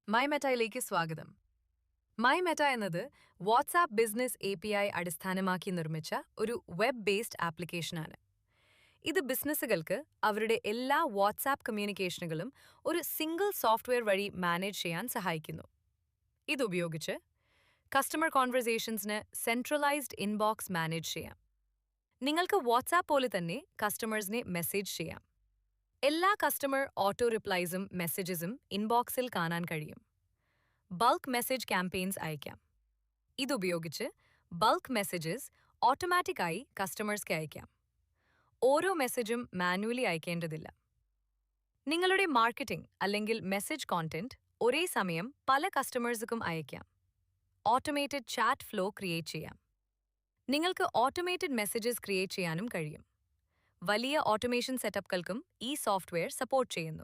മൈമെറ്റയിലേക്ക് സ്വാഗതം. മൈമെറ്റ എന്നത് WhatsApp business API അടിസ്ഥാനമാക്കി നിർമ്മിച്ച ഒരു വെബ് ബേസ്ഡ് ആപ്ലിക്കേഷനാണ്. ഇത് ബിസിനസ്സുകൾക്ക് അവരുടെ എല്ലാ വാട്സാപ്പ് കമ്മ്യൂണിക്കേഷനുകളും ഒരു സിംഗിൾ സോഫ്റ്റ്വെയർ വഴി മാനേജ് ചെയ്യാൻ സഹായിക്കുന്നു. ഇതുപയോഗിച്ച് കസ്റ്റമർ കോൺവെർസേഷൻസിന് സെൻട്രലൈസ്ഡ് ഇൻബോക്സ് മാനേജ് ചെയ്യാം. നിങ്ങൾക്ക് വാട്സാപ്പ് പോലെ തന്നെ കസ്റ്റമേഴ്സിനെ മെസ്സേജ് ചെയ്യാം. എല്ലാ കസ്റ്റമർ ഓട്ടോ റിപ്ലൈസും മെസ്സേജസും ഇൻബോക്സിൽ കാണാൻ കഴിയും. ബൾക്ക് മെസ്സേജ് ക്യാമ്പയിൻസ് അയക്കാം. ഇതുപയോഗിച്ച് ബൾക്ക് മെസ്സേജസ് ഓട്ടോമാറ്റിക്കായി കസ്റ്റമേഴ്സ്ക്ക് അയക്കാം. ഓരോ മെസ്സേജും മാനുവലി അയക്കേണ്ടതില്ല. നിങ്ങളുടെ മാർക്കറ്റിംഗ് അല്ലെങ്കിൽ മെസ്സേജ് കോണ്ടന്റ് ഒരേ സമയം പല കസ്റ്റമേഴ്സുക്കും അയക്കാം. ഓട്ടോമേറ്റഡ് ചാറ്റ് ഫ്ലോ ക്രിയേറ്റ് ചെയ്യാം. നിങ്ങൾക്ക് ഓട്ടോമേറ്റഡ് മെസ്സേജസ് ക്രിയേറ്റ് ചെയ്യാനും കഴിയും. വലിയ ഓട്ടോമേഷൻ സെറ്റപ്പുകൾക്കും ഈ സോഫ്റ്റ്വെയർ സപ്പോർട്ട് ചെയ്യുന്നു.